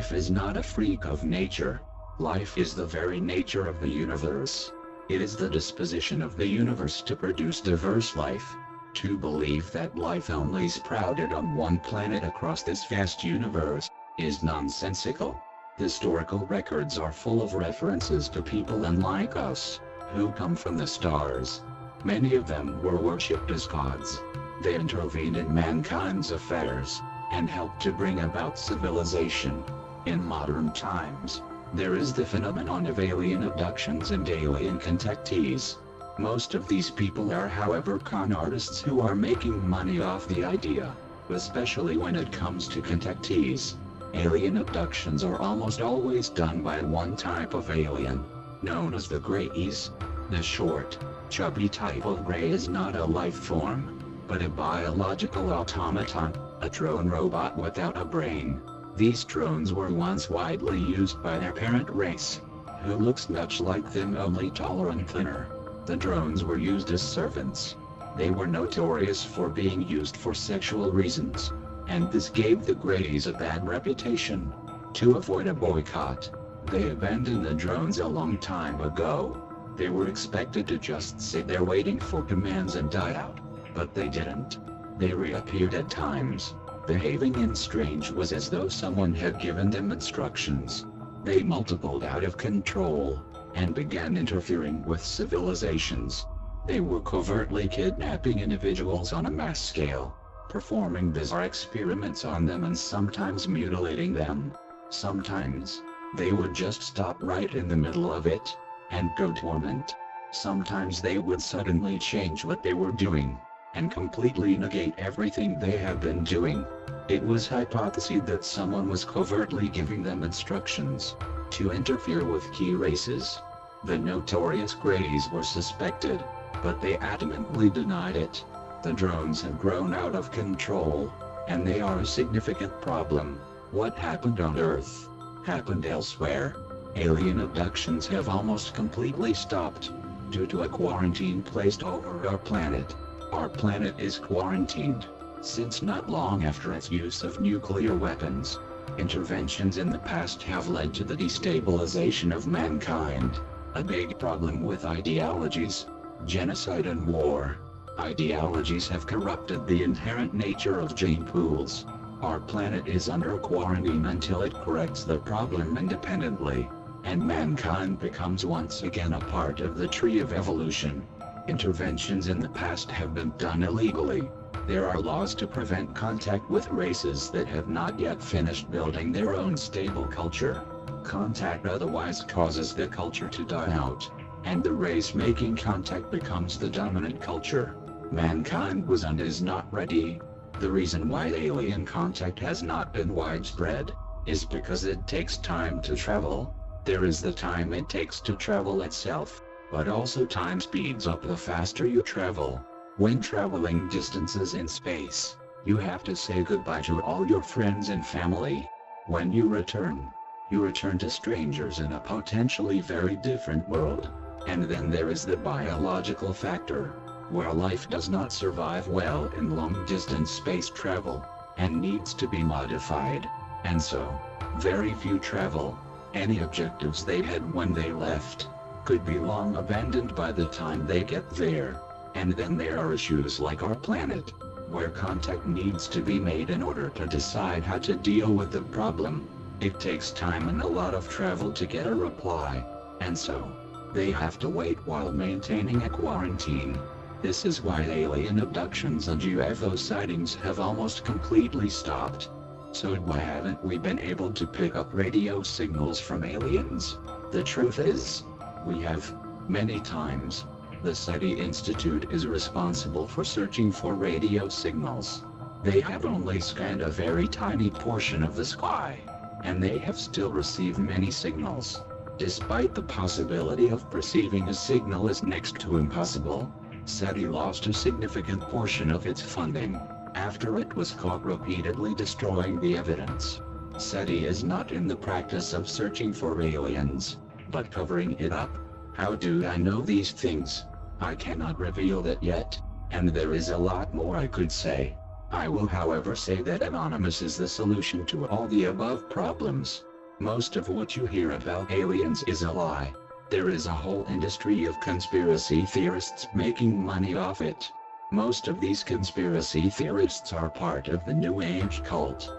life is not a freak of nature. Life is the very nature of the universe. It is the disposition of the universe to produce diverse life. To believe that life only sprouted on one planet across this vast universe is nonsensical. Historical records are full of references to people unlike us, who come from the stars. Many of them were worshipped as gods. They intervened in mankind's affairs, and helped to bring about civilization. In modern times, there is the phenomenon of alien abductions and alien contactees. Most of these people are, however, con artists who are making money off the idea, especially when it comes to contactees. Alien abductions are almost always done by one type of alien, known as the Greys. The short, chubby type of Grey is not a life form, but a biological automaton, a drone robot without a brain. These drones were once widely used by their parent race, who looks much like them, only taller and thinner. The drones were used as servants. They were notorious for being used for sexual reasons, and this gave the Greys a bad reputation. To avoid a boycott, they abandoned the drones a long time ago. They were expected to just sit there waiting for commands and die out, but they didn't. They reappeared at times, behaving in strange ways as though someone had given them instructions. They multiplied out of control, and began interfering with civilizations. They were covertly kidnapping individuals on a mass scale, performing bizarre experiments on them and sometimes mutilating them. Sometimes, they would just stop right in the middle of it, and go dormant. Sometimes they would suddenly change what they were doing, and completely negate everything they had been doing. It was hypothesized that someone was covertly giving them instructions to interfere with key races. The notorious Greys were suspected, but they adamantly denied it. The drones have grown out of control, and they are a significant problem. What happened on Earth happened elsewhere. Alien abductions have almost completely stopped due to a quarantine placed over our planet. Our planet is quarantined since not long after its use of nuclear weapons. Interventions in the past have led to the destabilization of mankind. A big problem with ideologies, genocide and war. Ideologies have corrupted the inherent nature of gene pools. Our planet is under quarantine until it corrects the problem independently, and mankind becomes once again a part of the tree of evolution. Interventions in the past have been done illegally. There are laws to prevent contact with races that have not yet finished building their own stable culture. Contact otherwise causes the culture to die out, and the race making contact becomes the dominant culture. Mankind was and is not ready. The reason why alien contact has not been widespread is because it takes time to travel. There is the time it takes to travel itself, but also time speeds up the faster you travel. When traveling distances in space, you have to say goodbye to all your friends and family. When you return to strangers in a potentially very different world. And then there is the biological factor, where life does not survive well in long-distance space travel, and needs to be modified. And so, very few travel. Any objectives they had when they left could be long abandoned by the time they get there. And then there are issues like our planet, where contact needs to be made in order to decide how to deal with the problem. It takes time and a lot of travel to get a reply, and so, they have to wait while maintaining a quarantine. This is why alien abductions and UFO sightings have almost completely stopped. So why haven't we been able to pick up radio signals from aliens? The truth is, we have, many times. The SETI Institute is responsible for searching for radio signals. They have only scanned a very tiny portion of the sky, and they have still received many signals. Despite the possibility of perceiving a signal is next to impossible, SETI lost a significant portion of its funding after it was caught repeatedly destroying the evidence. SETI is not in the practice of searching for aliens, but covering it up. How do I know these things? I cannot reveal that yet, and there is a lot more I could say. I will however say that Anonymous is the solution to all the above problems. Most of what you hear about aliens is a lie. There is a whole industry of conspiracy theorists making money off it. Most of these conspiracy theorists are part of the New Age cult.